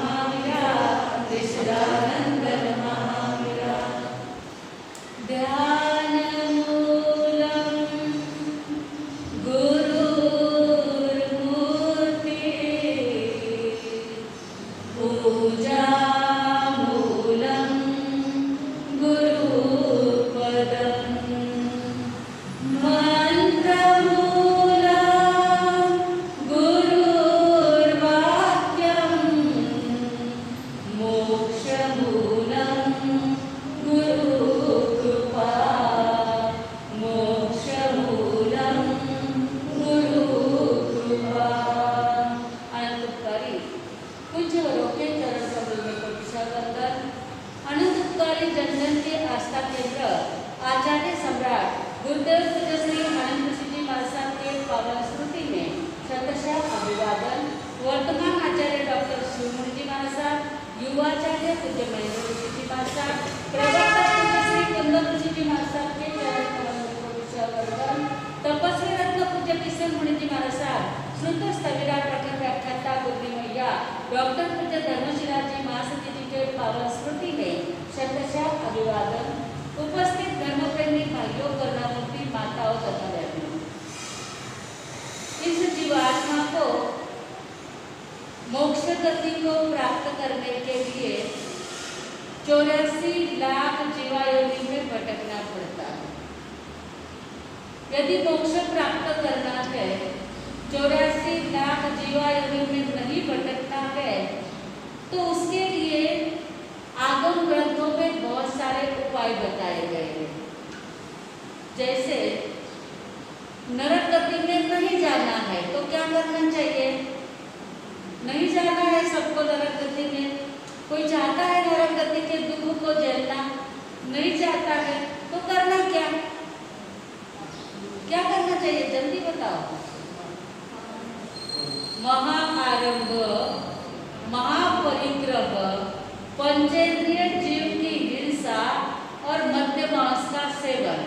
महावीरा त्रिशूलानंदन महावीरा ध्यानमूलं गुरुर्मूर्तिः पूजामूलं गुरुपदम् मन्त्रमूलं गुरुर्वाक्यं मोक्षमूलं गुरुकृपा मोक्षमूलं गुरुकृपा। अनंतकारी पूज्य के चरण कमल में कोटि वंदन। अनंतकारी जनजन के आस्था केंद्र आचार्य सम्राट गुरुदेव पूज्य श्री अनंत ऋषि महाराज साहब के पावन स्मृति में शतशः अभिवादन। वर्तमान आचार्य डॉक्टर शिवमुनि जी महाराज साहब, युवाचार्य पूज्य महेंद्र ऋषि जी महाराज साहब, प्रवक्ता पूज्य श्री कुंदन ऋषि जी महाराज साहब के चरण कमल में कोटि वंदन। तपस्वी रत्न पूज्य किशन मुनि जी महाराज साहब, श्रुत स्थविरा प्रकट व्याख्याता बुद्धि मैया डॉक्टर पूज्य धर्मशिला जी महासती जी के पावन स्मृति में शतशः अभिवादन। उपस्थित धर्मप्रेमी भाइयों, करुणामूर्ति माताओं तथा बहनों, इस जीवात्मा को मोक्ष गति को प्राप्त करने के लिए 84 लाख जीवायोनि में भटकना पड़ता है। यदि मोक्ष प्राप्त करना है, 84 लाख जीवायोनि में नहीं भटकना है, तो उसके लिए आगम ग्रंथों में बहुत सारे उपाय बताए गए हैं। जैसे नरक गति में नहीं जाना है तो क्या करना चाहिए? नहीं जाना है सबको नरक गति में। कोई चाहता है नरक गति के दुख को झेलना, नहीं चाहता है तो करना क्या? क्या करना चाहिए जल्दी बताओ। महाआरंभ, महापरिग्रह, पंचेंद्रिय जीव की हिंसा और मध्य मांस का सेवन,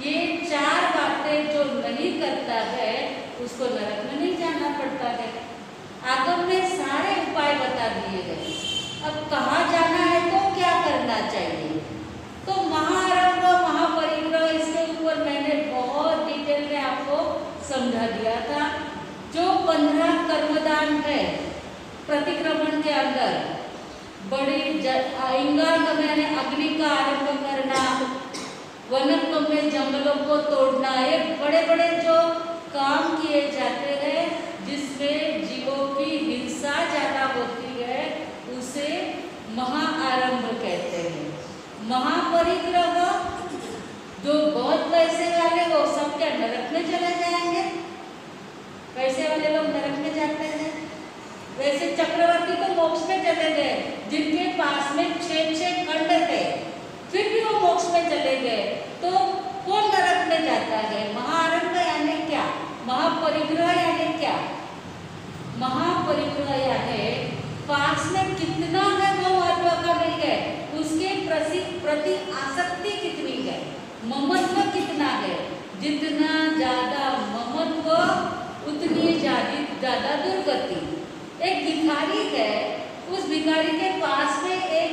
ये 4 बातें जो नहीं करता है उसको नरक में नहीं जाना पड़ता है। आगम में सारे उपाय बता दिए गए। अब कहाँ जाना है तो क्या करना चाहिए? तो महाआरंभ, महापरिग्रह, इसके ऊपर मैंने बहुत डिटेल में आपको समझा दिया था। जो 15 कर्मदान है प्रतिक्रमण के अंदर, बड़ी इंगारक यानी अग्नि का आरंभ करना, वनत्व में जंगलों को तोड़ना, ये बड़े बड़े जो काम किए जाते हैं जिसमें जीवों की हिंसा ज्यादा होती है, उसे महाआरंभ कहते हैं। महापरिग्रह, जो बहुत पैसे वाले वो सब क्या नरक में चले जाएंगे? पैसे वाले लोग नरक में जाते हैं। वैसे चक्रवर्ती तो मोक्ष में चले गए, जिनके पास में 6 खंड थे, फिर भी वो मोक्ष में चले गए, तो कौन नरक में जाता है? महाआरंभ यानी क्या? महापरिग्रह यानी क्या? महापरिग्रह यानी पास में कितना है वो महत्व का नहीं है, उसके प्रति आसक्ति कितनी है, ममत्व कितना है। जितना ज्यादा ममत्व उतनी ज्यादा दुर्गति। एक भिखारी है, उस भिखारी के पास में एक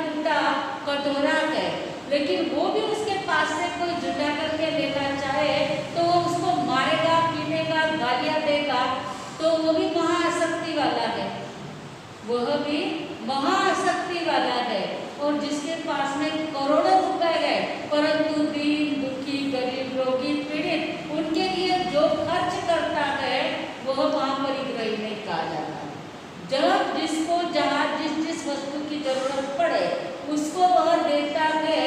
टूटा कटोरा है, लेकिन वो भी उसके पास से कोई जुटा करके लेना चाहे तो वो उसको मारेगा, पीनेगा, गालियां देगा, तो वो भी महाआसक्ति वाला है। वह भी महाआसक्ति वाला है। और जिसके पास में करोड़ों रुपए है, परंतु दीन दुखी, गरीब, रोगी, पीड़ित, उनके लिए जो खर्च करता है वह महापरिग्रही नहीं कहा जाता। जब जिसको जहाँ जिस वस्तु की जरूरत पड़े उसको वह देता है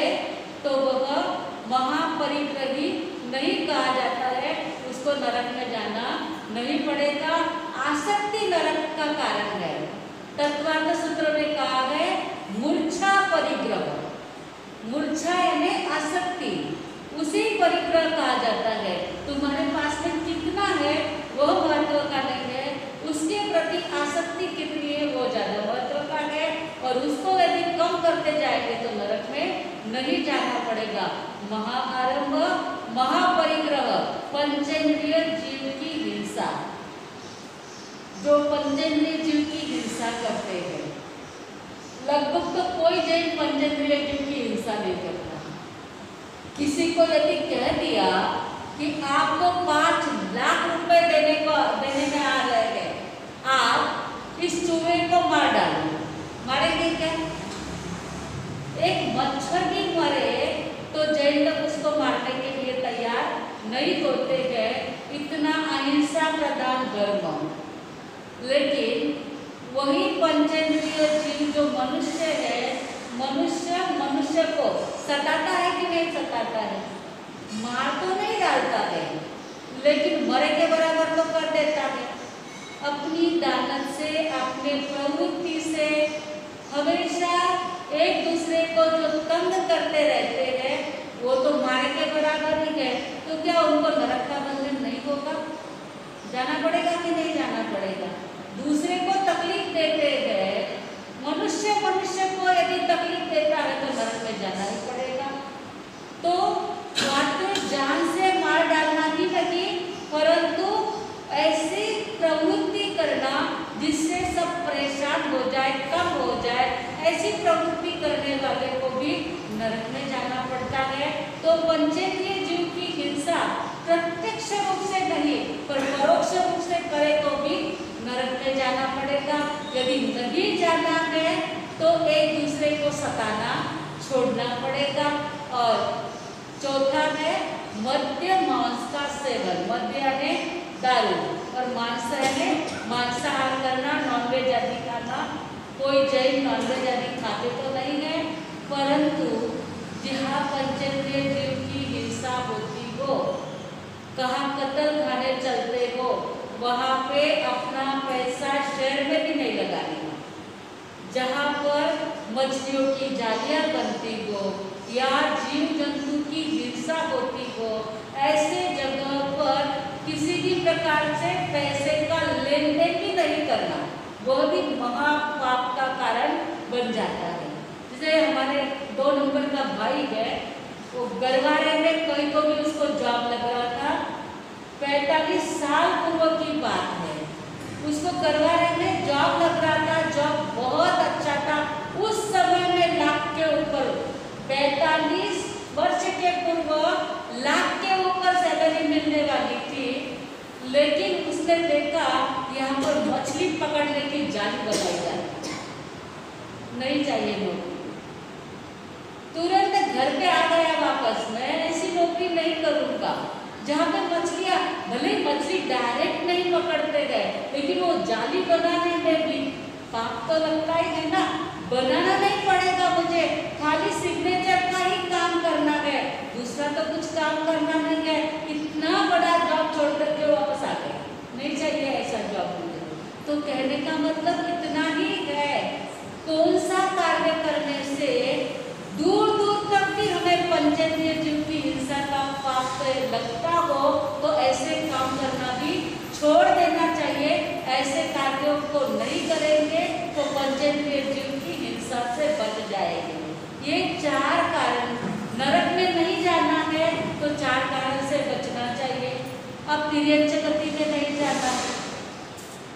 तो वह महापरिग्रही नहीं कहा जाता है, उसको नरक में जाना नहीं पड़ेगा। आसक्ति नरक का कारण है। तत्वार्थ सूत्र में कहा है मूर्छा परिग्रह। मूर्छा यानी आसक्ति, उसी परिग्रह कहा जाता है। तुम्हारे पास में कितना है वह महत्व का नहीं है, उसके प्रति आसक्ति कितनी है वो ज्यादा महत्व का है। और उसको यदि कम करते जाएंगे तो नरक में नहीं जाना पड़ेगा। महाआरंभ, महापरिग्रह, पंचेंद्रिय जीव की हिंसा, जो पंचेंद्रिय जीव की हिंसा करते हैं लगभग तो कोई जैन पंचेंद्रिय जीव की हिंसा नहीं करता। किसी को यदि कह दिया कि आपको 5 लाख रुपए देने में आ रहे हैं, आप इस चूहे को मार डालो, मारेंगे क्या? एक मच्छर भी मरे तो जैन लोग उसको मारने के लिए तैयार नहीं होते हैं, इतना अहिंसा प्रधान धर्म। लेकिन वही पंचेंद्रिय जीव जो मनुष्य है, मनुष्य को सताता है कि नहीं सताता है? मार तो नहीं डालता है, लेकिन मरे के बराबर तो कर देता है। अपनी दानत से, अपने प्रवृत्ति से हमेशा एक दूसरे को जो तंग करते रहते हैं, वो तो मारे के बराबर ही है। तो क्या उनको नरक का बंधन नहीं होगा? जाना पड़ेगा कि नहीं जाना पड़ेगा? दूसरे को तकलीफ देते हैं, मनुष्य को यदि तकलीफ देता है तो नरक में जाना ही पड़ेगा। तो मात्र जान से मार डालना ही नहीं, परंतु ऐसी प्रवृत्ति करना जिससे सब परेशान हो जाए, कम हो जाए, ऐसी प्रवृत्ति करने वाले को भी नरक में जाना पड़ता है। तो पंचेंद्रिय जीव की हिंसा प्रत्यक्ष रूप से नहीं पर परोक्ष रूप से करे तो भी नरक में जाना पड़ेगा। यदि नहीं जाना है तो एक दूसरे को सताना छोड़ना पड़ेगा। और चौथा है मद्य मांस का सेवन। मद्य यानी दारू और मांस यानी मांसाहार करना, नॉनवेज आदि खाना। कोई जैन नॉनवेज आदि खाते तो नहीं है, परंतु जहाँ पंचेंद्रिय जीव की हिंसा होती हो, कहाँ कत्ल खाने चलते हो, वहाँ पे अपना पैसा शेयर में भी नहीं लगाने का। जहाँ पर मछलियों की जालियाँ बनती हो या जीव जंतु की हिंसा होती हो, ऐसे जगह पर किसी भी प्रकार से पैसे का लेन देन भी नहीं करना, वह भी महापाप का कारण बन जाता है। जैसे हमारे 2 नंबर का भाई है, वो गरवारे में कहीं को भी उसको जॉब लग रहा था। 45 साल पूर्व की बात है, उसको गरवारे में जॉब लग रहा था, जॉब बहुत अच्छा था। उस समय में लाख के ऊपर, 45 वर्ष के पूर्व लाख के ऊपर सैलरी मिलने वाली थी। लेकिन उसने देखा यहाँ पर मछली पकड़ने की जाली बनाई जाए, नहीं चाहिए नौकरी, तुरंत घर पे आ गया वापस, मैं ऐसी नौकरी नहीं करूँगा जहाँ पे मछलियाँ, भले मछली डायरेक्ट नहीं पकड़ते गए, लेकिन वो जाली बनाने में भी पाप तो लगता ही है ना। बनाना नहीं पड़ेगा मुझे, खाली सिग्नेचर का ही काम करना है, दूसरा तो कुछ काम करना नहीं है। इतना बड़ा जॉब छोड़ करके वापस आ गए, नहीं चाहिए ऐसा जॉब मुझे। तो कहने का मतलब इतना ही है, कौन सा कार्य करने से दूर दूर तक भी हमें पंचेंद्रिय जीव की हिंसा का पाप लगता हो, तो ऐसे काम करना भी छोड़ देना चाहिए। ऐसे कार्यों को नहीं करेंगे तो पंचेंद्रिय जीव की हिंसा से बच जाएंगे। ये 4 कारण, नरक में नहीं जाना है तो 4 कारण से बचना चाहिए। अब तिर्यंच गति में नहीं जाना।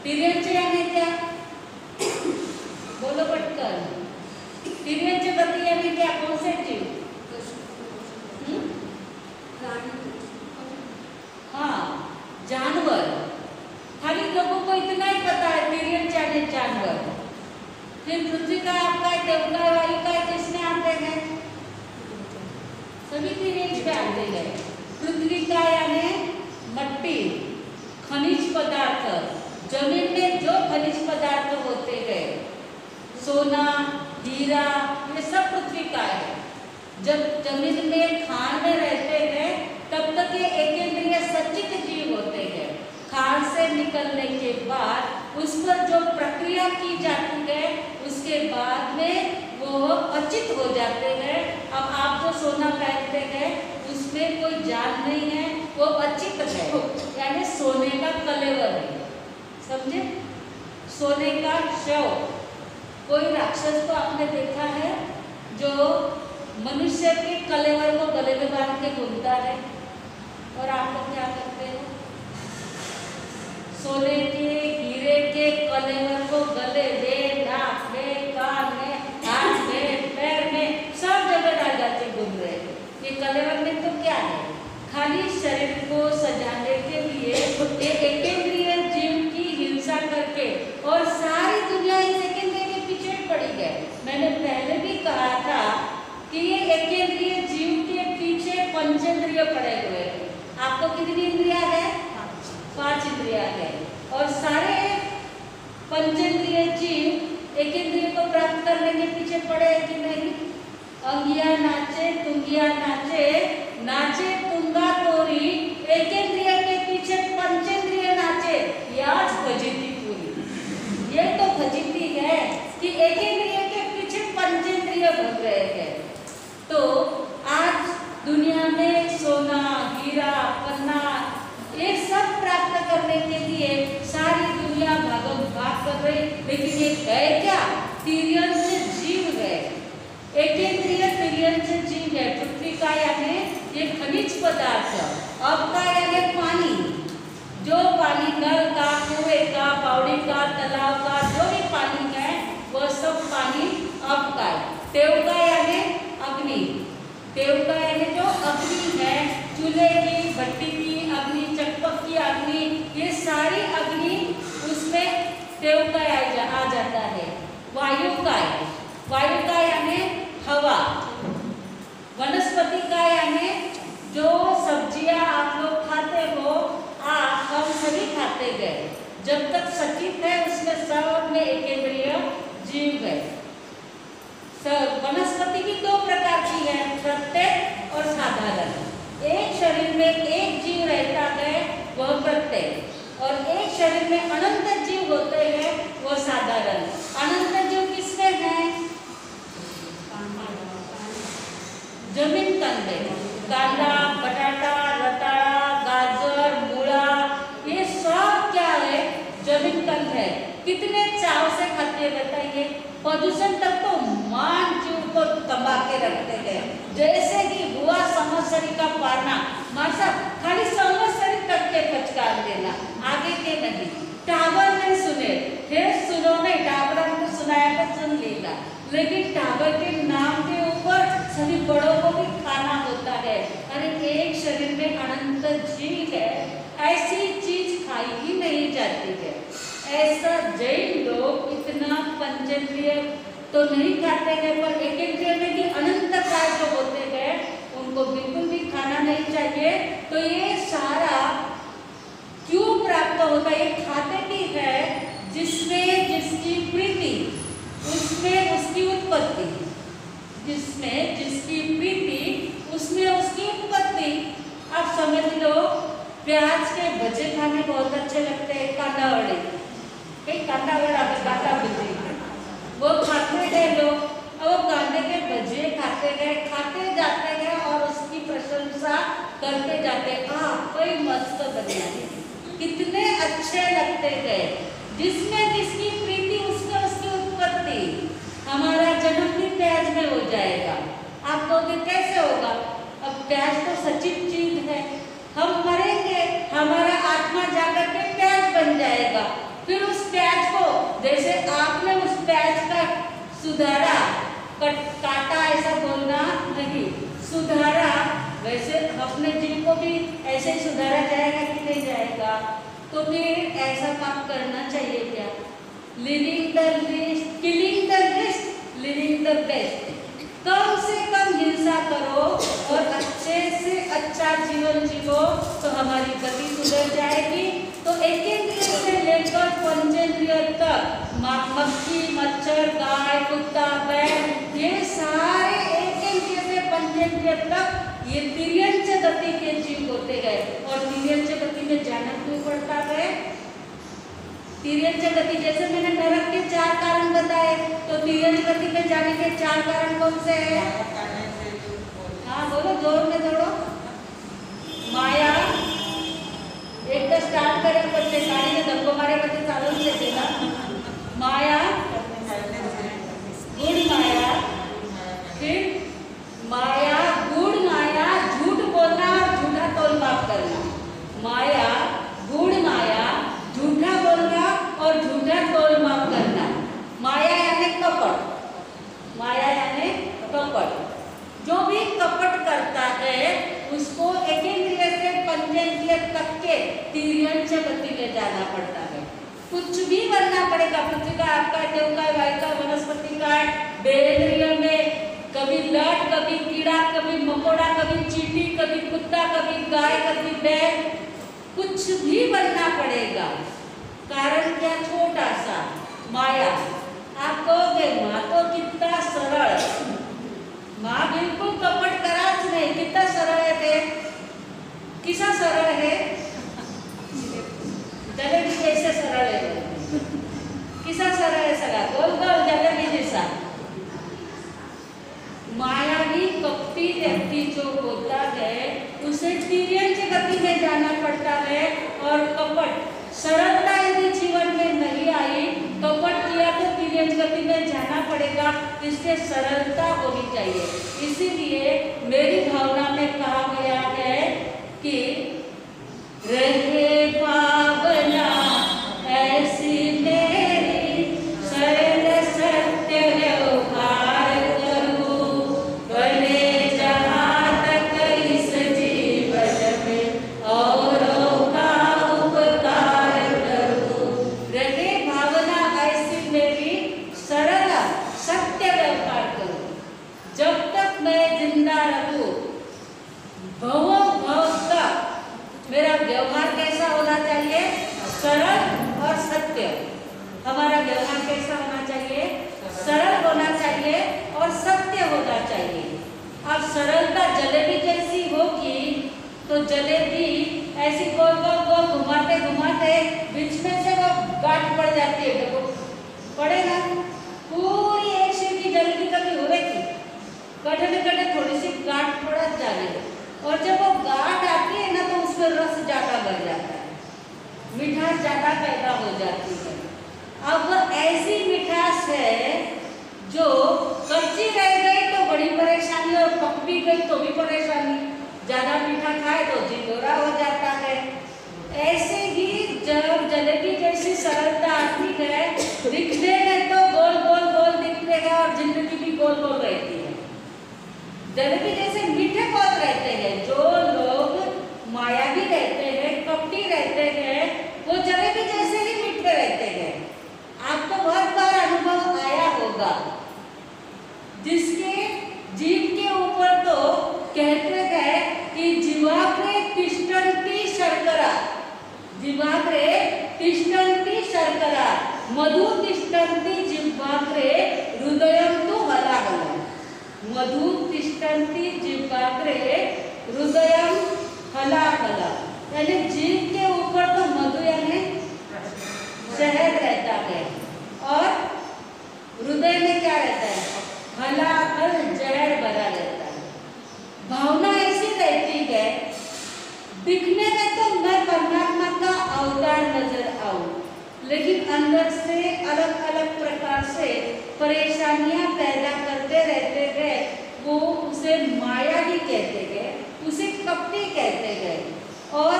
तिर्यंच यानी क्या? बोलो पटकर। तिर्यंच गति यानी क्या? कौन से जीव? हाँ, जानवर। खाली लोगों को इतना ही पता है तिर्यंच यानी जानवर। फिर पृथ्वी का, आपका, देव का, वायु का किसमें आते हैं? सभी तिर्यंच पे आते हैं। पृथ्वी का यानी मट्टी, खनिज पदार्थ, जमीन में जो खनिज पदार्थ होते हैं, सोना, हीरा, ये सब पृथ्वी का है। जब जमीन में खान में रहते हैं तब तक ये एकेंद्रिय सचित जीव होते हैं। खान से निकलने के बाद उस पर जो प्रक्रिया की जाती है, उसके बाद में वो अचित हो जाते हैं। अब आप जो सोना पहनते हैं उसमें कोई जान नहीं है, वो अचित है, यानी सोने का कलेवर है, समझे? सोने का शव। कोई राक्षस को आपने देखा है जो मनुष्य के कलेवर को गले में बांध के घूमता है, और आप लोग क्या करते हो? सोने के, हीरे के कलेवर को गले में, नाक में, कान में, दुनिया नाचे, नाचे तुंगा तोरी, एकेंद्रिय के पीछे पंचेंद्रिय नाचे, याज फजीती पूरी। ये तो फजीती है कि एकेंद्रिय के पीछे पंचेंद्रिय भग रहे हैं। तो आज दुनिया में सोना, हीरा, पन्ना ये सब प्राप्त करने के लिए सारी दुनिया भागम भाग कर रही, लेकिन ये है क्या? तिर्यन से जीव है, एकेंद्रिय तिर्यन से जीव है। पृथ्वी का यानी ये खनिज पदार्थ, अब का यानी पानी, जो पानी नल का, कुएं का, बावड़ी का, तालाब का, जो भी पानी है वह सब पानी अब का है। तेव का यानी अग्नि, तेव का यानी जो अग्नि है, चूल्हे की, भट्टी की अग्नि, चकपक की अग्नि, ये सारी अग्नि उसमें तेव का आ जाता है। वायु का है, वायु का यानी हवा, वनस्पति का यानी जो सब्जियां आप लोग खाते हो, हम सभी खाते गए, जब तक सचिव है उसमें सब में एकेंद्रिय जीव है। वनस्पति की दो प्रकार की है, प्रत्येक और साधारण। एक शरीर में एक जीव रहता है वह प्रत्येक, और एक शरीर में अनंत जीव होते हैं वह साधारण। अनंत जीव किसमें है? जमीन कंद में कांदा, बटाटा, रताड़ा, गाजर, मूला, ये सब क्या है? जमीन कंद है। कितने चाव से खाते बताइए? प्रदूषण तक तो मान जीव को दबा के रखते हैं। जैसे कि हुआ संवत्सरी का पारना, मासा खाली संवत्सरी तक के फचकार देना, आगे के नहीं। टावर नहीं सुने, फिर सुनो नहीं, टावर को सुनाया तो सुन लेगा, लेकिन टावर के नाम के ऊपर सभी बड़ों को भी खाना होता है। अरे एक शरीर में अनंत जीव है, ऐसी चीज खाई ही नहीं जाती है। ऐसा जैन लोग इतना पंचेंद्रिय तो नहीं खाते हैं, पर एकेंद्रिय में भी अनंत काय जो होते हैं उनको बिल्कुल भी खाना नहीं चाहिए। तो ये सारा क्यों प्राप्त होता है? ये खाते भी है जिसमें जिसकी प्रीति, उसमें उसकी उत्पत्ति, जिसमें जिसकी प्रीति उसमें उसकी उत्पत्ति। आप समझ लो, प्याज के भजे खाने बहुत अच्छे लगते हैं, कांदा वड़े, कांदा वड़ा, कांदा भजे, वो खाते हैं लोग, और वो कांदे के भजे खाते गए, खाते जाते गए और उसकी प्रशंसा करते जाते, कोई मस्त बने, कितने अच्छे लगते गए। जिसमें जिसकी प्रीति उसमें उसकी उत्पत्ति। हमारा जन्म भी प्याज में हो जाएगा। आप कहोगे कैसे होगा? अब प्याज तो सचिव चीज है, हम मरेंगे, हमारा आत्मा जाकर के प्याज बन जाएगा। फिर उस प्याज को, जैसे आपने उस प्याज का सुधारा, काटा ऐसा बोलना नहीं, सुधारा, वैसे अपने जीव को भी ऐसे सुधारा जाएगा कि नहीं जाएगा? तो फिर ऐसा काम करना चाहिए क्या? Living the list, killing the list, living the best. कम से कम हिंसा करो और अच्छे से अच्छा जीवन जीवो, तो हमारी गति सुधर जाएगी। तो एकेंद्रिय से लेकर पंचेंद्रिय तक, मक्खी, मच्छर, गाय, कुत्ता, बैल, ये सारे एकेंद्रिय से पंचेंद्रिय तक ये तिर्यंच गति के जीव होते गए। और तिर्यंच गति में जाना क्यों पड़ता है? तिर्यंच गति, जैसे मैंने नरक के 4 कारण बताए, तो तिर्यंच गति में जाने के 4 कारण कौन से हैं? हाँ बोलो, जोर में जोड़ो। माया, एक तो स्टार्ट करें बच्चे, गाड़ी में धक्को मारे बच्चे चालू से देगा। माया, गुण माया, फिर माया, गुण माया, झूठ बोलना और झूठा तोल माप करना। माया, गुण माया, झूठा बोलना और झूठा तोल माप करना। माया यानी कपट, माया यानी कपट। जो भी कपट करता है उसको एकेंद्रिय से पंचेंद्रिय तक के तिर्यंच गति में जाना पड़ता है। कुछ भी बनना पड़ेगा, पृथ्वी का, आपका, देव का, वायु का, वनस्पति का, बेंद्रिय में कभी लट, कभी कीड़ा, कभी मकोड़ा, कभी चींटी, कभी कुत्ता, कभी गाय, कभी बैल, कुछ भी बनना पड़ेगा। कारण क्या? छोटा सा माया। आप कहोगे माँ तो कितना सरल, माँ बिल्कुल कपट कराच नहीं। किसा सरल है, जलेबी जैसे सरल है, किसा सरल है, सगा गोल गोल जलेबी जैसा। मायावी कपटी व्यक्ति जो होता है उसे तिर्यंच गति में जाना पड़ता है, और कपट सरलता यदि जीवन में नहीं आई, कपट किया तो तिर्यंच गति में जाना पड़ेगा, इसलिए सरलता होनी चाहिए। इसीलिए मेरी भावना में कहा गया है कि रहे भावना ऐसी मेरी, सरल सत्य व्यवहार करूं, भले जहां तक इस जीवन में औरों का उपकार करूं। रहे भावना ऐसी मेरी, सरल सत्य व्यवहार करूं। जब तक मैं जिंदा रहूं, भवों भव तक मेरा व्यवहार कैसा होना चाहिए, सरल और सत्य। हमारा व्यवहार कैसा होना चाहिए, सरल होना चाहिए और सत्य होना चाहिए। अब सरलता जलेबी जैसी होगी तो जलेबी ऐसी गोल गोल गोल घुमाते घुमाते बीच में से वो गांठ पड़ जाती है, देखो पड़ेगा, पूरी एक सीधी जलेबी कभी हो रही, कटे में कटे थोड़ी सी गांठ पड़ जाएगी, और जब वो गांठ आती है ना तो उसमें रस ज्यादा बढ़ जाता है, मिठास ज्यादा पैदा हो जाती है। अब ऐसी मिठास है जो कच्ची रह गई तो बड़ी परेशानी, और पक भी गई तो भी परेशानी, ज्यादा मीठा खाए तो जिंदोरा हो जाता है। ऐसे ही जब जलेबी जैसी सरलता आती है, दिखने में तो गोल गोल गोल दिखते हैं और जिंदगी भी गोल गोल रहती है। जलेबी जैसे मीठे बहुत रहते हैं, जो लोग मायावी रहते हैं, कपटी रहते हैं, वो जलेबी जैसे ही मीठे रहते हैं। आपको बहुत बार अनुभव आया होगा, जिसके जीभ के ऊपर तो कहते हैं कि जीवाग्रे तिष्ठन्ति शर्करा, जीवाग्रे तिष्ठन्ति शर्करा, मधु तिष्ठन्ति जिह्वाग्रे, हृदयं तु हलाहलम्। मधु तिष्ठन्ति जिह्वाग्रे, हृदयं हलाहलम्। यानी जीभ के ऊपर तो मधु यानी शहद रहता है, और हृदय में क्या रहता है, हलाहल जहर भरा रहता है। भावना ऐसी रहती है, दिखने में तो मैं परमात्मा का अवतार नजर आऊं, लेकिन अंदर से अलग अलग प्रकार से परेशानियां पैदा करते रहते हैं। वो उसे माया ही कहते हैं, उसे कपटी कहते हैं। और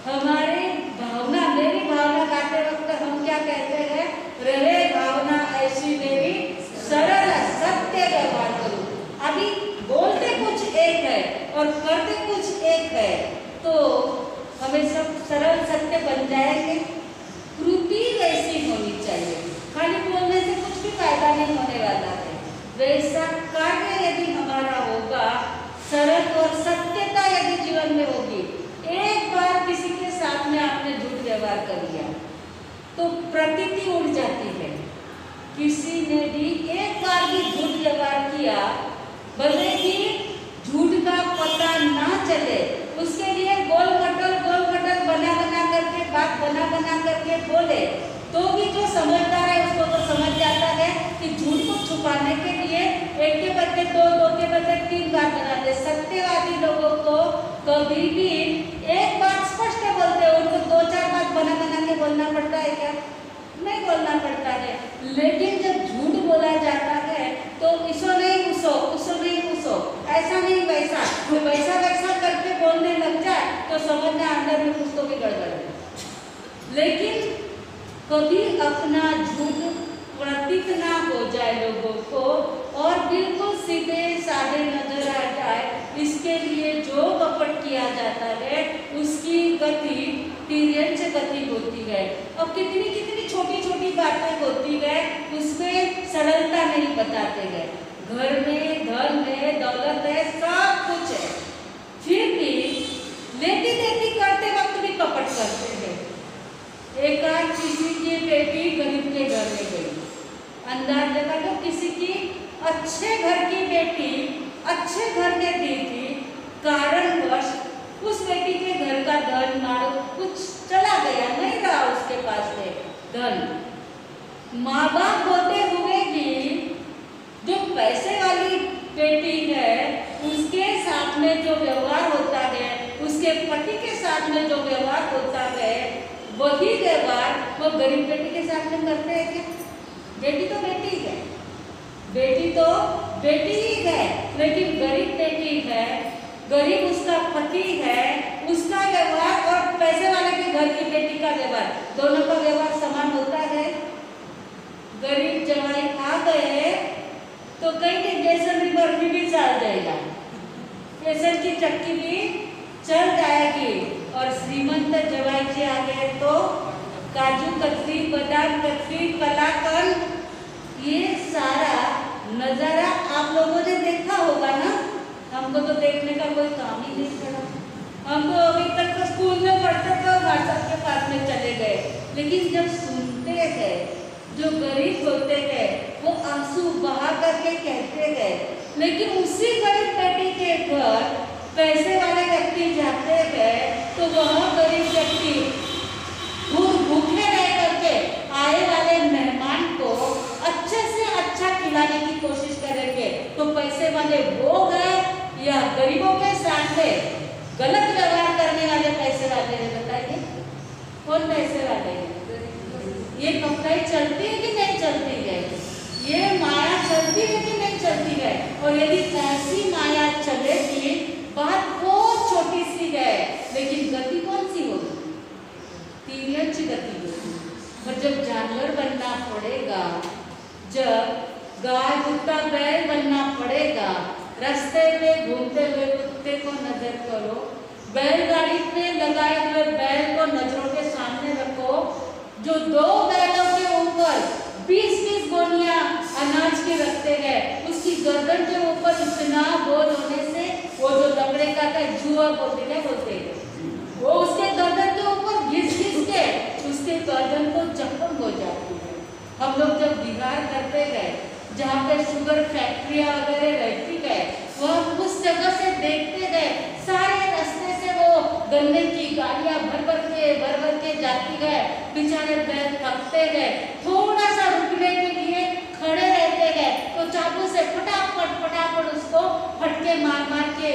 हमारे भावना, मेरी भावना गाते वक्त हम क्या कहते हैं, रहे भावना ऐसी मेरी, सरल सत्य व्यवहार करूं। अभी बोलते कुछ एक है और करते कुछ एक है, तो हमें सब सरल सत्य बन जाएंगे। कृति वैसी होनी चाहिए, खाली बोलने से कुछ भी फायदा नहीं होने वाला है। वैसा कार्य यदि हमारा होगा, सरल और सत्यता यदि जीवन में होगी। एक बार किसी के साथ में आपने झूठ व्यवहार कर लिया तो प्रतीति उड़ जाती है। किसी ने भी एक बार भी झूठ व्यवहार किया, भले ही झूठ का पता ना चले, उसके लिए गोल मटल बना बना करके, बात बना बना करके बोले, तो भी जो समझदार है उसको तो समझ जाता है कि झूठ को छुपाने के लिए एक के बदले दो, दो के बदले तीन बात बनाते। सत्यवादी लोगों को कभी भी एक बात स्पष्ट बोलते हैं, उनको दो चार बात बना बना के बोलना पड़ता है क्या? नहीं बोलना पड़ता है। लेकिन जब झूठ बोला जाता है तो इसो नहीं उसो, उसो नहीं उसो, ऐसा नहीं वैसा, तो वैसा वैसा करके बोलने लग जाए तो समझना अंदर में कुछ तो भी गड़बड़ है। लेकिन कभी अपना झूठ प्रतीत ना हो जाए लोगों को, और बिल्कुल सीधे साधे नजर आ जाए, इसके लिए जो कपट किया जाता है उसकी गति तिर्यंच गति होती है। अब कितनी कितनी छोटी छोटी बातें होती है, उसमें सरलता नहीं बताते हैं। घर में धन है, दौलत है, सब कुछ है, फिर भी लेती देती करते वक्त भी कपट करते हैं। एक आध किसी की बेटी गरीब के घर में गई, अंदाज लगा लो किसी की अच्छे घर की बेटी अच्छे घर में दी थी, कारणवश उस बेटी के घर का धन मारो कुछ चला गया, नहीं रहा उसके पास में धन। माँ बाप होते हुए भी जो पैसे वाली बेटी है उसके साथ में जो व्यवहार होता है, उसके पति के साथ में जो व्यवहार होता है, वही व्यवहार वो गरीब बेटी के साथ में करते हैं क्या? बेटी तो बेटी है, बेटी तो बेटी ही है, लेकिन गरीब बेटी है, गरीब उसका पति है, उसका व्यवहार और पैसे वाले के घर की बेटी का व्यवहार, दोनों का व्यवहार समान होता है? गरीब जवाई आ गए तो कहीं के बेसन भी बर्फी भी चल जाएगा, बेसन की चक्की भी चल जाएगी, और श्रीमंत जवाई जी आ गए तो काजू कतली, बादाम कतली, कलाकंद, ये सारा नजारा आप लोगों ने देखा होगा ना। हमको तो देखने का कोई काम ही नहीं पड़ा, हम तो अभी तक तो स्कूल में पढ़ते थे, व्हाट्सएप के पास में चले गए, लेकिन जब सुनते हैं जो गरीब होते हैं वो आंसू बहा करके कहते हैं, लेकिन उसी गरीब बेटी के घर पैसे वाले व्यक्ति जाते हैं तो वह गरीब व्यक्ति भूखे रह करके आए वाले मेहमान को अच्छे से अच्छा खिलाने की कोशिश करेंगे, तो पैसे वाले वो है या गरीबों के साथ गलत व्यवहार करने वाले पैसे वाले हैं? बताइए कौन पैसे वाले हैं? ये कपड़ाई चलती है कि नहीं चलती है? ये माया चलती है कि नहीं चलती है? और यदि ऐसी माया चलेगी, बात बहुत छोटी सी है, लेकिन गति कौन सी होगी? तीव्र गति होगी। और जब जानवर बनना पड़ेगा, जब गाय कुत्ता बैल बनना पड़ेगा, रास्ते में घूमते हुए कुत्ते को नजर करो, बैलगाड़ी पे लगाए हुए बैल को नजरों के सामने रखो, जो दो बैलों के ऊपर 20-20 गोनियां अनाज के रखते हैं, उसकी गर्दन के ऊपर इतना बोझ होने से वो जो लकड़े का जुआ बोलते हैं, वो उसके गर्दन के ऊपर घिस के उसके गर्दन को जख्म हो जाती है। हम लोग जब बिहार करते गए, जहाँ पे शुगर फैक्ट्रियाँ वगैरह रहती है, वह उस जगह से देखते गए, सारे रास्ते से वो गन्ने की गाड़ियाँ भर भर के जाती है, बेचारे बैल थकते गए, थोड़ा सा रुकने के लिए खड़े रहते गए, तो चाकू से फटाफट उसको फटके मार के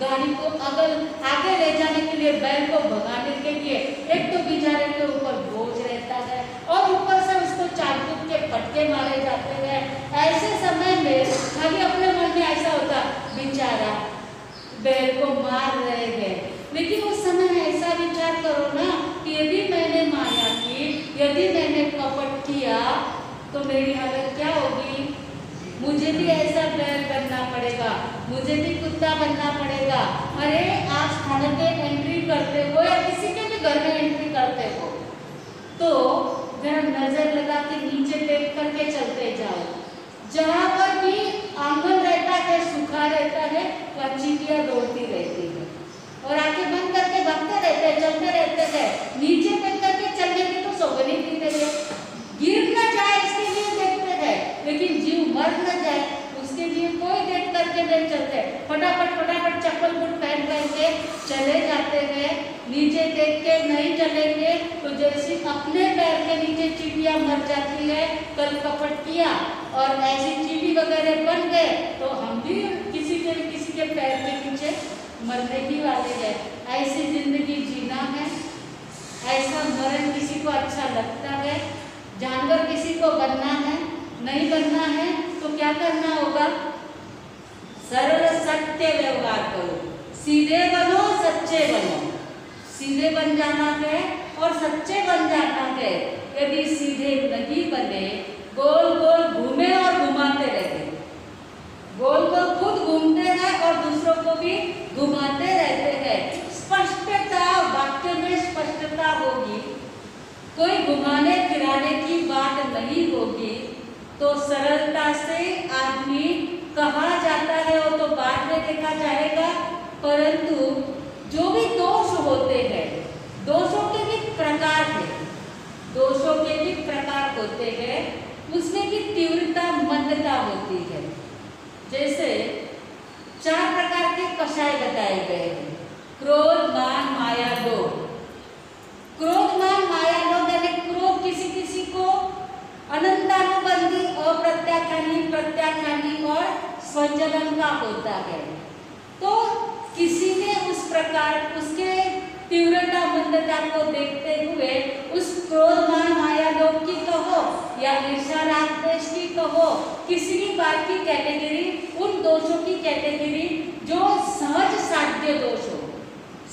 गाड़ी को आगे ले जाने के लिए, बैल को भगाने के लिए, एक तो बेचारे के ऊपर बोझ रहता है और ऊपर से उसको चाकू के फटके मारे जाते हैं। ऐसे समय में खाली अपने मन में ऐसा होता, बेचारा बैल को मार रहे हैं, लेकिन उस समय ऐसा विचार करो ना कि यदि मैंने माया की, यदि मैंने कपट किया, तो मेरी हालत क्या होगी? मुझे भी ऐसा बैल बनना पड़ेगा, मुझे भी कुत्ता बनना पड़ेगा। अरे आप थाने पे एंट्री करते हो या किसी के भी घर में एंट्री करते हो, तो जरा नजर लगा के नीचे देख करके चलते जाओ, जहाँ पर भी आंगन रहता है, सूखा रहता है, वह चींटियां दौड़ती रहती है और आंखें बंद करके भागते रहते हैं, चलते रहते हैं। नीचे देख करके चलने की तो सौगंध ही नहीं रही है, गिर न जाए इसके लिए देखते हैं, लेकिन जीव मर न जाए उसके लिए कोई देख करके नहीं चलते। फटाफट चप्पल बूट पहन के चले जाते हैं। नीचे देख के नहीं चलेंगे तो जैसे अपने पैर के नीचे चींटियां मर जाती है, कल कपट किया और ऐसी चींटी वगैरह बन गए तो हम भी किसी के पैर के नीचे मरने ही वाले हैं। ऐसी जिंदगी जीना है, ऐसा मरण किसी को अच्छा लगता है? जानवर किसी को बनना है? नहीं बनना है तो क्या करना होगा? सरल सत्य व्यवहार करो, सीधे बनो, सच्चे बनो। सीधे बन जाना है और सच्चे बन जाना है। यदि सीधे नहीं बने, गोल गोल घूमे और घुमाते रहे, गोल गोल खुद घूमते हैं और दूसरों को भी घुमाते रहते हैं। स्पष्टता, वाक्य में स्पष्टता होगी, कोई घुमाने फिराने की बात नहीं होगी, तो सरलता से आदमी कहा जाता है वो तो बाद में देखा जाएगा। परंतु जो भी दोष होते हैं, दोषों के भी प्रकार है, दोषों के भी प्रकार होते हैं, उसमें भी तीव्रता मंदता होती है। जैसे 4 प्रकार के कषाय बताए गए हैं। क्रोध मान माया लोभ। क्रोध मान माया लोभ यानी क्रोध किसी किसी को अनंतानुबंधी, अप्रत्याख्यानी, प्रत्याख्यानी और स्वजनन का होता है। तो किसी ने उस प्रकार उसके तीव्रता मंदता को देखते हुए उस क्रोध मान माया लोभ की कहो या ईर्ष्या राग द्वेष की कहो, किसी भी बात की कैटेगरी, उन दोषों की कैटेगरी जो सहज साध्य दोष हो।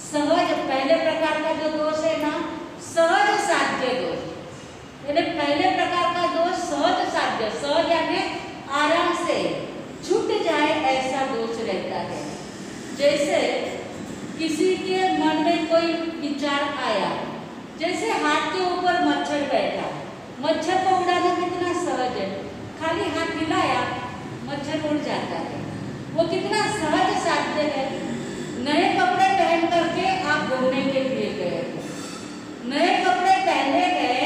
सहज पहले प्रकार का जो दोष है ना, सहज साध्य दोष, यानी पहले प्रकार का दोष सहज साध्य, सहज यानी आराम से छूट जाए ऐसा दोष रहता है। जैसे किसी के मन में कोई विचार आया, जैसे हाथ के ऊपर मच्छर बैठा, मच्छर को उड़ाना कितना सहज है, खाली हाथ हिलाया मच्छर उड़ जाता है, वो कितना सहज साध्य है। नए कपड़े पहन करके आप घूमने के लिए गए, नए कपड़े पहने गए,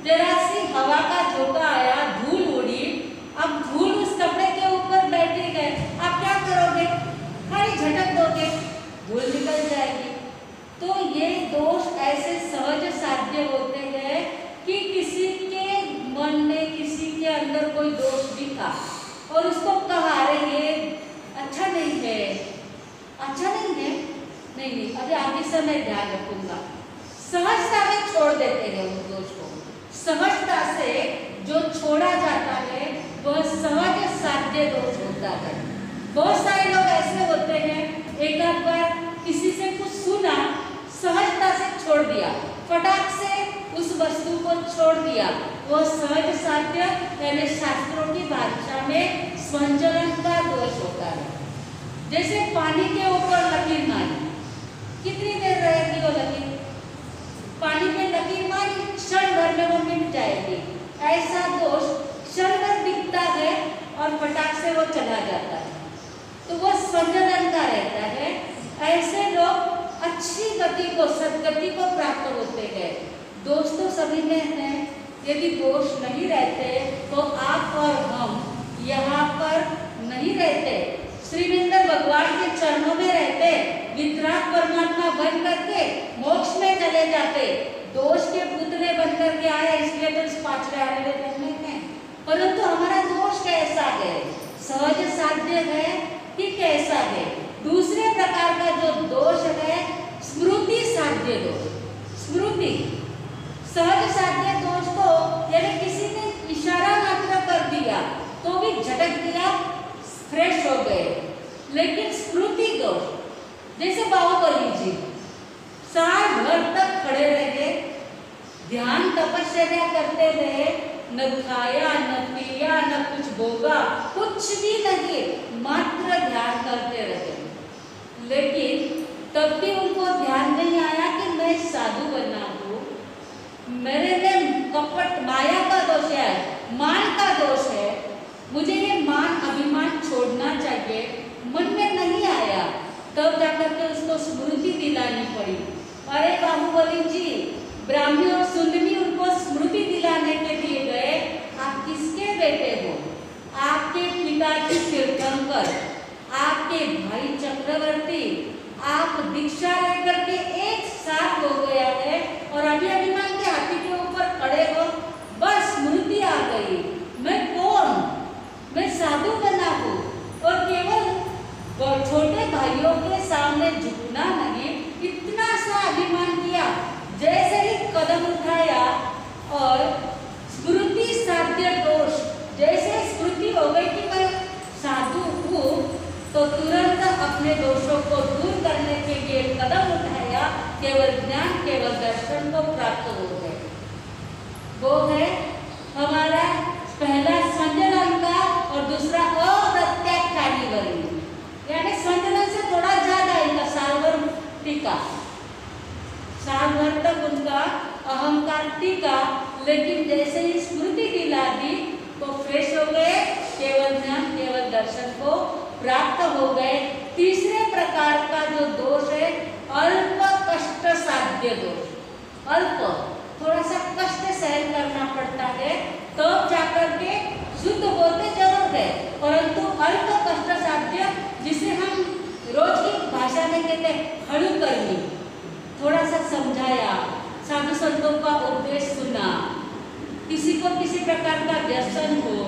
जरा सी हवा का झोंका आया, धूल उड़ी, अब धूल उस कपड़े के ऊपर बैठे गए, आप क्या करोगे? खाली झटक दोगे, धूल निकल जाएगी। तो ये दोष ऐसे सहज साध्य होते हैं कि किसी के मन में, किसी के अंदर कोई दोष दिखा और उसको कहा अरे ये अच्छा नहीं है, अच्छा नहीं है, नहीं अभी आगे से मैं ध्यान रखूंगा। सहजता में छोड़ देते हैं उस दोष को। सहजता से जो छोड़ा जाता है वह सहज साध्य दोष होता है। बहुत सारे लोग ऐसे होते हैं, एक आध बार किसी से कुछ सुना, सहजता से छोड़ दिया, फटाक से उस वस्तु को छोड़ दिया, वो सहज साध्य यानी शास्त्रों की भाषा में स्वंजलन का दोष होता है। जैसे पानी के ऊपर लकीर मारी, कितनी देर रहेगी वो लकीर? पानी में लकीर मारी, क्षण भर में वो मिट जाएगी। ऐसा दोष क्षण भर दिखता है और फटाक से वो चला जाता है, तो वो स्वंजलन का रहता है। ऐसे लोग अच्छी गति को, सदगति को प्राप्त होते हैं। दोष तो सभी में है, यदि दोष नहीं रहते तो आप और हम यहाँ पर नहीं रहते, श्रीविंदर भगवान के चरणों में रहते, वितराग परमात्मा बन करके मोक्ष में चले जाते। दोष के पुतले बन करके आए, इसलिए तो इस पांचवे आने में हैं, परंतु हमारा दोष कैसा है? सहज साध्य है कि कैसा है? दूसरे प्रकार का जो दोष है स्मृति साध्य दोष। स्मृति सहज साध्य दोष को यानी किसी ने इशारा मात्र कर दिया तो भी झटक दिया, फ्रेश हो गए। लेकिन स्मृति दोष, जैसे बाहुबली जी साल भर तक खड़े रहे, ध्यान तपस्या करते रहे, न खाया न पिया न कुछ भोगा, कुछ भी नहीं, मात्र ध्यान करते रहे। लेकिन तब भी उनको ध्यान नहीं आया कि मैं साधु बना हूँ, मेरे में कपट माया का दोष है, मान का दोष है, मुझे ये मान अभिमान छोड़ना चाहिए, मन में नहीं आया। तब जाकर के उसको स्मृति दिलानी पड़ी। अरे बाहुबली जी, ब्राह्मी और सुंदरी उनको स्मृति दिलाने के लिए गए, आप किसके बेटे हो? आपके पिताजी तीर्थंकर, आपके भाई चक्रवर्ती, आप दीक्षा लेकर के एक साथ हो गया है और अभी अभिमान के हाथी के ऊपर खड़े हो, बस स्मृति आ गई, मैं कौन? मैं साधु बना हूँ। और केवल छोटे भाइयों के सामने झुकना नहीं, इतना सा अभिमान किया, जैसे ही कदम उठाया और स्मृति साध्य दोष, जैसे स्मृति हो गई कि मैं साधु हूँ, तो तुरंत अपने दोषों को दूर करने के लिए कदम उठाया, केवल ज्ञान, केवल दर्शन को प्राप्त हो गए। वो है हमारा पहला संजनन का और दूसरा अप्रत्याख्यानी वर्णी, यानी संजनन से थोड़ा ज्यादा इनका साल भर टीका, साल भर तक उनका अहंकार टीका, लेकिन जैसे ही स्मृति दिला दी तो फ्रेश हो गए, केवल ज्ञान, केवल दर्शन को प्राप्त हो गए। तीसरे प्रकार का जो दोष है अल्प कष्ट साध्य दोष। अल्प, थोड़ा सा कष्ट सहन करना पड़ता है तब तो जाकर के शुद्ध होते जरूर है, परंतु अल्प कष्ट साध्य, जिसे हम रोज की भाषा में कहते हैं हड़ू कर्मी, प्रकार का व्यसन हो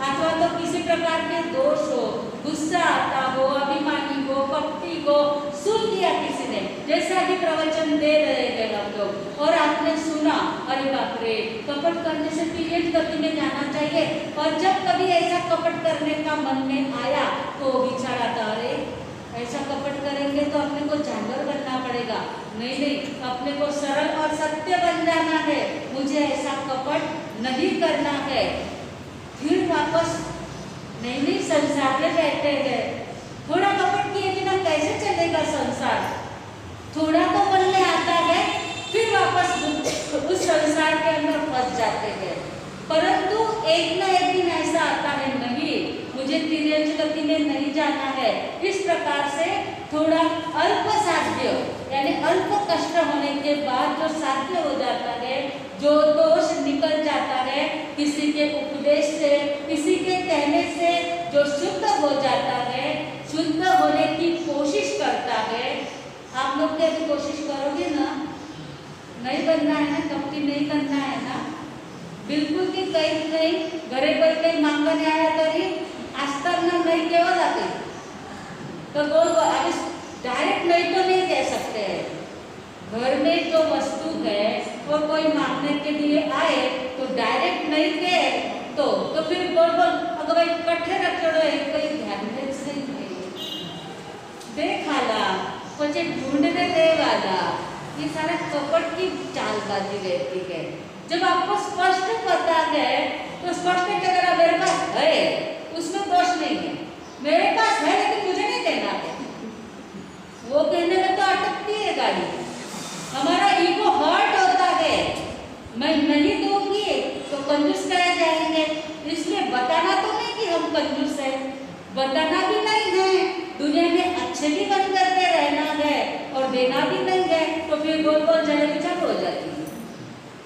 अथवा तो किसी प्रकार के दोष हो, गुस्सा आता हो, अभिमानी हो, कपटी हो, सुन लिया किसी ने, जैसा कि प्रवचन दे रहे थे हम लोग और आपने सुना, अरे बाप रे कपट करने से पीरियड गति में जाना चाहिए, और जब कभी ऐसा कपट करने का मन में आया तो विचार आता, अरे ऐसा कपट करेंगे तो अपने को जानवर बनना पड़ेगा, नहीं नहीं, अपने को सरल और सत्य बन जाना है, मुझे ऐसा कपट नहीं करना है। फिर वापस नहीं संसार में रहते हैं, थोड़ा कपट किए बिना कैसे चलेगा संसार, थोड़ा तो मन में आता है, फिर वापस उस संसार के अंदर फंस जाते हैं। परंतु एक ना एक दिन ऐसा आता है, नहीं मुझे तिर्यंच गति में नहीं जाना है, इस प्रकार से थोड़ा अल्प साध्य यानी अल्प कष्ट होने के बाद जो साध्य हो जाता है, जो दोष निकल जाता है, किसी के उपदेश से, किसी के कहने से जो शुद्ध हो जाता है, शुद्ध होने की कोशिश करता है। आप लोग क्या भी कोशिश करोगे ना, नहीं बनना है ना, कपटी नहीं बनना है ना, बिल्कुल की कहीं नहीं घरे पर कहीं मांगने आया तरी असताना नहीं केव्हा जाते, तो अभी डायरेक्ट नहीं तो नहीं कह सकते हैं। घर में जो वस्तु है और कोई मांगने के लिए आए तो डायरेक्ट नहीं कहे तो फिर बोल अगर भाई कट्ठे रखो कोई ध्यान नहीं देखाला पचे ढूंढने दे वाला, ये सारा कपट की चालबाजी रहती है। जब आपको स्पष्ट पता है तो स्पष्ट है कि अगर मेरे पास है उसमें दोष नहीं है, मेरे पास है लेकिन मुझे नहीं देना है, वो कहने में तो अटकती है गाड़ी, हमारा ईगो हर्ट होता है, मैं नहीं दूंगी तो कंजूस कहे जाएंगे, इसलिए बताना तो नहीं कि हम कंजूस है, बताना भी नहीं है, दुनिया में अच्छे भी बन करके रहना है और देना भी नहीं है, तो फिर गोल गोल जलेबी चालू हो जाती है।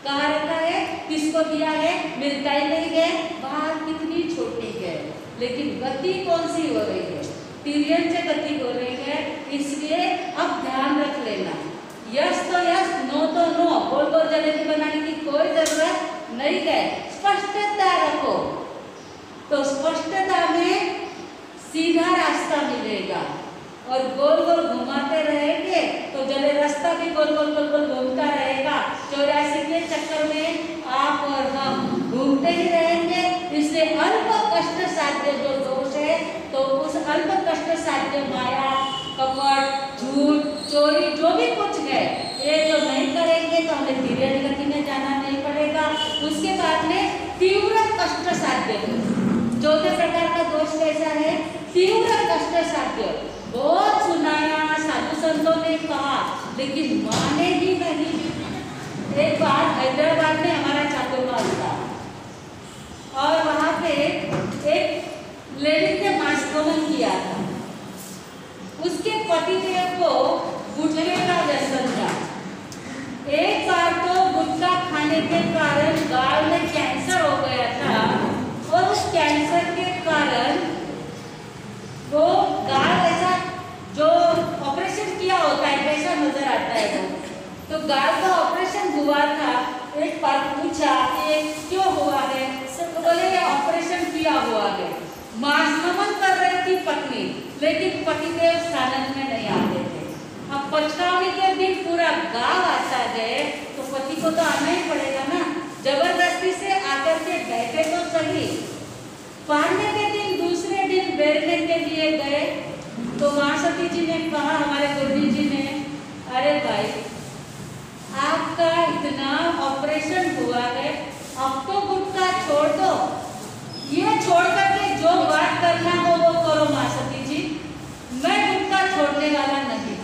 कहाँ रखा है, किसको दिया है, मिलता ही नहीं है, बाहर कितनी छोटी है, लेकिन गति कौन सी हो रही है, तिर्यंच गति हो रही है। इसलिए अब ध्यान रख लेना, यस तो यस, नो तो नो, गोल गोल जलेबी बनाने की कोई जरूरत नहीं है, स्पष्टता रखो, तो स्पष्टता में सीधा रास्ता मिलेगा, और गोल गोल घुमाते रहेंगे तो जले रास्ता भी गोल गोल गोल गोल घूमता रहेगा, 84 के चक्कर में आप और हम घूमते ही रहेंगे। इसलिए अल्प कष्ट साध्य जो दोष है, तो उस अल्प कष्ट साध्य माया, कपट, झूठ, चोरी जो भी कुछ है, ये जो नहीं करेंगे तो हमें तिर्यंच गति में जाना नहीं पड़ेगा। उसके बाद में तीव्र कष्ट साध्य, चौथे प्रकार का दोष कैसा है, तीव्र कष्ट साध्य, बहुत सुनाया, साधु संतों ने कहा लेकिन माने ही नहीं। एक बार हैदराबाद में हमारा चातुर्मास था और वहाँ पे एक लेडी ने मास्कमन किया था, उसके पतिदेव को गुटखे का व्यसन था। एक बार तो गुटखा खाने के कारण गाल में कैंसर हो गया था और उस कैंसर के कारण वो गाल ऐसा जो ऑपरेशन किया होता है कैसा नजर आता है वो, तो गाल का ऑपरेशन हुआ था। एक बार पूछा कि क्यों हुआ है, तो बोले ये ऑपरेशन किया हुआ है। मास्कमन कर रही थी पत्नी, लेकिन पतिदेव सानंद में नहीं आते थे। अब पचकावनी के दिन पूरा गांव आता है तो पति को तो आना ही पड़ेगा ना, जबरदस्ती से आकर के बैठे तो सही। पारने के दिन दूसरे दिन बैठने के लिए गए तो महासती जी ने कहा, हमारे गुरुजी जी ने, अरे भाई आपका इतना ऑपरेशन हुआ है, अब तो गुटखा छोड़ दो, ये छोड़ करके जो बात करना हो वो करो महासती जी, मैं गुटखा छोड़ने वाला नहीं।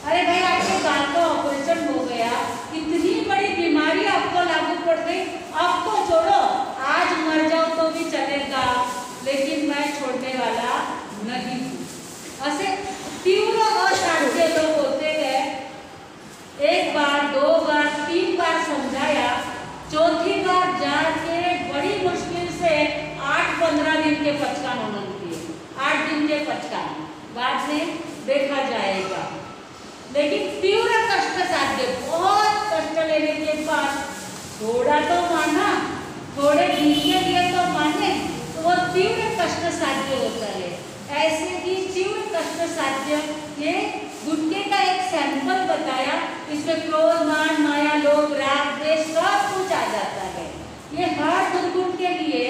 अरे भाई आपके गाल का ऑपरेशन हो गया, इतनी बड़ी बीमारी आपको लागू पड़ गई, अब तो छोड़ो, आज मर जाओ तो भी चलेगा, लेकिन मैं छोड़ने वाला नहीं हूँ। ऐसे तीव्र असाध्य लोग होते हैं। एक बार, दो बार, 3 बार समझाया, चौथी बार जाके बड़ी मुश्किल से 8-15 दिन के पचकान उन्होंने किए, 8 दिन के पचकान, बाद में देखा जाएगा। लेकिन तीव्र कष्ट साध्य, बहुत कष्ट लेने के बाद थोड़ा तो माना, थोड़े दिन के लिए तो माने तो वो तीव्र कष्ट साध्य होता है। ऐसे ही तीव्र कष्ट साध्य ये गुटके का एक सैंपल बताया। इसमें क्रोध, मान, माया, लोभ, राग, द्वेष सब कुछ आ जाता है। ये हर दुर्गुण के लिए,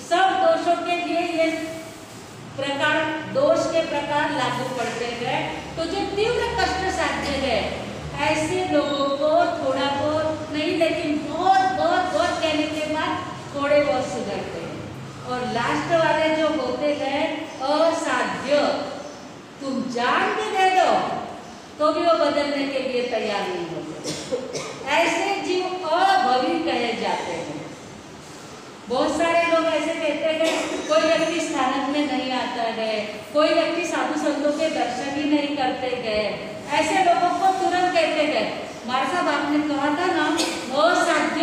सब दोषों के लिए ये प्रकार, दोष के प्रकार लागू पड़ते हैं। तो जो तीव्र कष्ट साध्य है ऐसे लोगों को थोड़ा बहुत नहीं लेकिन बहुत बहुत बहुत कहने के बाद थोड़े बहुत सुधरते हैं। और लास्ट वाले जो होते हैं असाध्य, तुम जान भी दे दो तो भी वो बदलने के लिए तैयार नहीं होते। ऐसे जीव अभवी कहे जाते हैं। बहुत सारे लोग ऐसे कहते हैं कोई व्यक्ति स्थानक में नहीं आता है, कोई व्यक्ति साधु संतों के दर्शन ही नहीं करते गए, ऐसे लोगों को तुरंत कहते गए। मार साहब आपने कहा था ना असाध्य,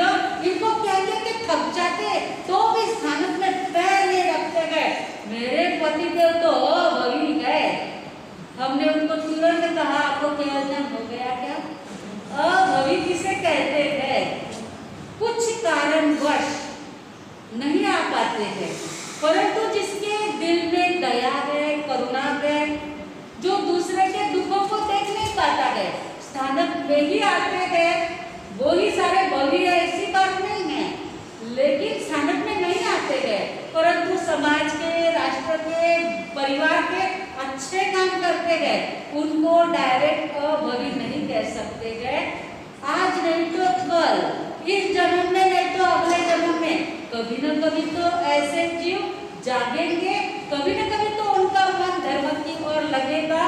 इनको कहते कि थक जाते तो भी स्थानक में पैर नहीं रखते गए। मेरे पति देव तो अभवी गए। हमने उनको तुरंत कहा आपको प्रयोजन हो गया क्या? अभवी किसे कहते हैं? कुछ कारणवश नहीं आ पाते हैं, परंतु जिसके दिल में दया है, करुणा है, जो दूसरे के दुखों को देख नहीं पाता है, स्थानक में ही आते हैं, वो ही सारे भवी है, ऐसी बात नहीं है। लेकिन स्थानक में नहीं आते हैं, परंतु समाज के, राष्ट्र के, परिवार के अच्छे काम करते हैं, उनको डायरेक्ट अभवी नहीं कह सकते हैं। आज नहीं तो कल, इस जन्म में नहीं तो अगले जन्म में कभी न कभी तो ऐसे जीव जागेंगे, कभी न कभी तो उनका मन धर्म की ओर लगेगा।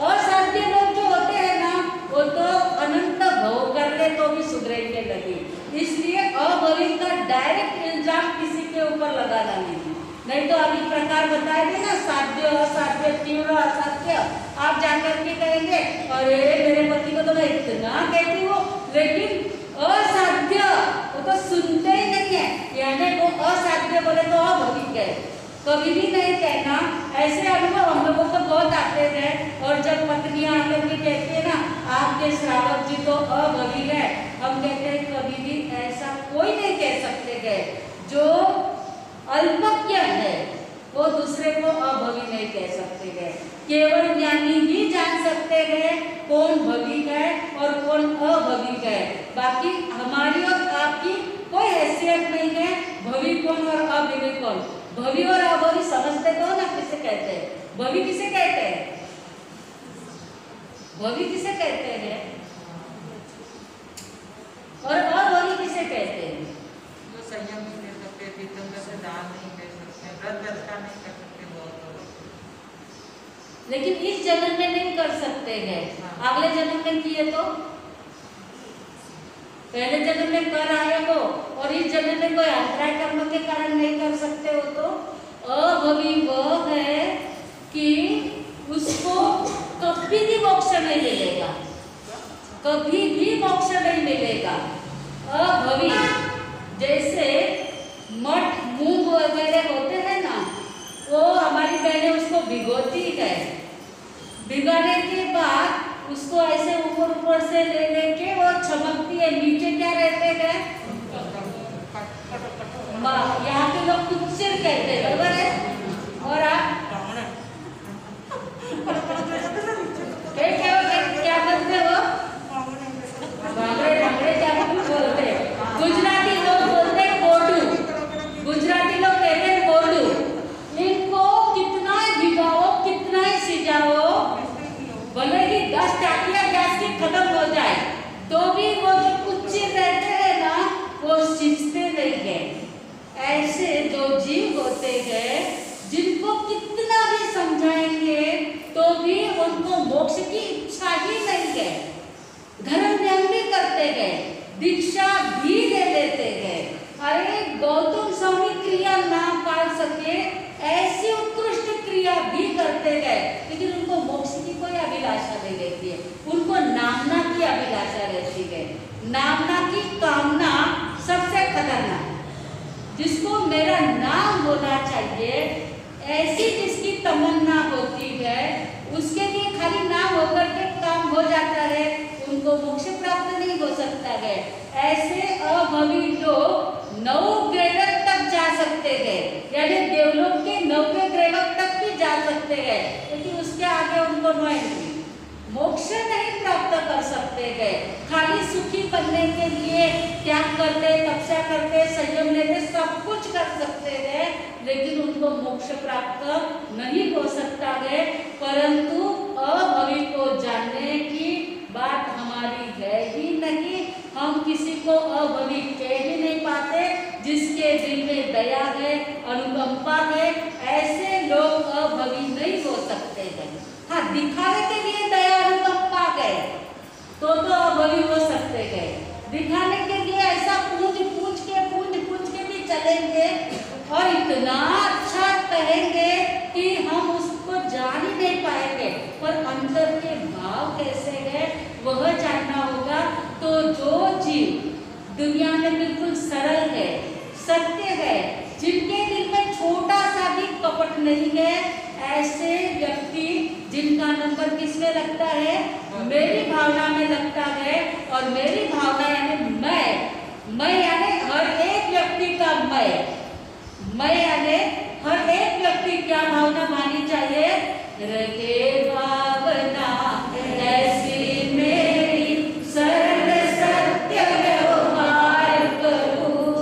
असाध्य लोग जो होते हैं ना, वो तो अनंत भव कर ले तो भी सुधरेंगे लगे। इसलिए अभवी का डायरेक्ट इल्जाम किसी के ऊपर लगाना नहीं तो अभी प्रकार बताए थे ना, साध्य, असाध्य, तीव्र, असाध्य, आप जाकर के कहेंगे अरे मेरे पति को तो मैं इतना कहती हूँ, लेकिन असाध्य वो तो सुनते ही नहीं है। यानी वो असाध्य बोले तो अभवी कहे, कभी भी नहीं कहना। ऐसे अनुभव हम लोगों को बहुत आते हैं। और जब पत्नियां आकर के कहती है ना आपके श्रावक जी तो अभवी है, हम कहते हैं कभी भी ऐसा कोई नहीं कह सकते गए। जो अल्पज्ञ है वो दूसरे को अभवी नहीं कह सकते गए। केवल ज्ञानी ही जान सकते हैं कौन भवी है और कौन अभवी है। बाकी हमारी और आपकी कोई हैसियत नहीं है भवी कौन और अभवी कौन। भवी और अभवी समझते तो ना किसे कहते हैं? भवी किसे कहते हैं? भवी किसे कहते हैं और अभवी किसे कहते हैं? जो संयम नहीं कर सकते, तीर्थंकर से दान नहीं कर सकते, व्रत व्यवस्था नहीं कर सकते, बहुत लोग। लेकिन इस जन्म में नहीं कर सकते हैं, अगले जन्म में किए तो? पहले जन्म में कर आए हो और इस जन्म में कोई अंतराय कर्म के कारण नहीं कर सकते हो तो अभवी वह है कि उसको कभी भी मोक्ष नहीं मिलेगा, कभी भी मोक्ष नहीं मिलेगा। अभवी जैसे मठ मूंग वगैरह होते हैं ना, वो हमारी बहनें उसको भिगोती है, भिगाने के बाद उसको ऐसे ऊपर ऊपर से ले लेके वो चमकती है, नीचे क्या रहते हैं? यहाँ के लोग कुच्चर कहते हैं, बराबर है? और आप क्या करते हो? भांगड़े क्या बोलते हैं? गुजराती लोग बोलते हैं कोडू, गुजराती लोग कहते हैं कोडू। इनको कितना भिगाओ, कितना ही सिजाओ, भले ही 10 टाकियां गैस की खत्म हो जाए तो भी वो जो कुच्चे रहते हैं ना वो सिजते नहीं है। ऐसे जो जीव होते हैं जिनको कितना भी समझाएंगे तो भी उनको मोक्ष की इच्छा ही नहीं है, धर्म ज्ञान भी करते हैं, दीक्षा भी ले लेते हैं। अरे गौतम स्वामी क्रिया ना पाल सके ऐसी उत्कृष्ट क्रिया भी करते हैं, लेकिन उनको मोक्ष की कोई अभिलाषा नहीं रहती है, उनको नामना की अभिलाषा रहती है। नामना की कामना सबसे खतरनाक, जिसको मेरा नाम होना चाहिए ऐसी जिसकी तमन्ना होती है, उसके लिए खाली नाम होकर के काम हो जाता है, उनको मोक्ष प्राप्त नहीं हो सकता है। ऐसे अभवी लोग नवग्रह तक जा सकते हैं, यानी देवलोक के 9वें ग्रह तक भी जा सकते हैं, लेकिन उसके आगे उनको नो एंट्री। मोक्ष नहीं प्राप्त कर सकते हैं। खाली सुखी बनने के लिए त्याग करते, तपस्या करते, संयम लेते, सब कुछ कर सकते हैं, लेकिन उनको मोक्ष प्राप्त नहीं हो सकता है। परंतु अभवी को जानने की बात हमारी है ही नहीं। हम किसी को अभवी कह ही नहीं पाते। जिसके दिल में दया है, अनुकंपा है, ऐसे लोग अभवी नहीं हो सकते हैं। हाँ, दिखावे के लिए दया अनुकंपा है तो अभवी हो सकते हैं। दिखाने के लिए ऐसा पूछ पूछ के भी चलेंगे और इतना अच्छा कहेंगे कि हम उसको जान ही नहीं पाएंगे, पर अंदर के भाव कैसे है वह जानना होगा। तो जो जीव दुनिया में बिल्कुल सरल है, सत्य है, जिनके दिल में छोटा सा भी कपट नहीं है, ऐसे व्यक्ति जिनका नंबर किसमें लगता है? मेरी भावना में लगता है। और मेरी भावना यानी मैं यानी हर एक व्यक्ति का मैं यानी हर एक व्यक्ति क्या भावना मानी चाहिए? रहे भावना ऐसी मेरी सरल सत्य व्यवहार करूं,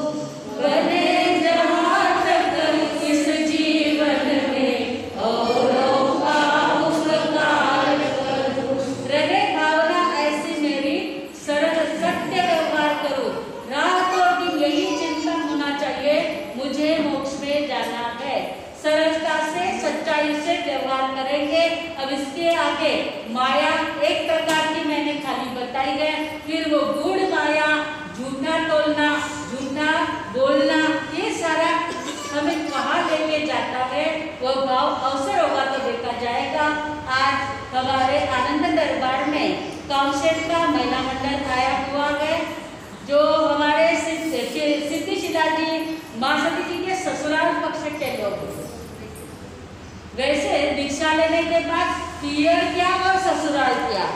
बने जहां तक इस जीवन में औरों का उपकार करूं। रहे भावना ऐसी मेरी सरल सत्य व्यवहार करूं। रात और दिन यही चिंतन होना चाहिए, मुझे मोक्ष में जाना है। सरलता से, सच्चाई से व्यवहार करेंगे। अब इसके आगे माया एक प्रकार की मैंने खाली बताई है, फिर वो गूढ़ माया, झूठा तोलना, झूठा बोलना, ये सारा हमें कहाँ लेके जाता है वह भाव अवसर होगा तो देखा जाएगा। आज हमारे आनंद दरबार में काउंसिल का महिला मंडल आया हुआ है, जो हमारे सिद्धिशिला जी माँ सती जी के ससुराल पक्ष के लोग। वैसे दीक्षा लेने के बाद पियर किया और ससुराल किया,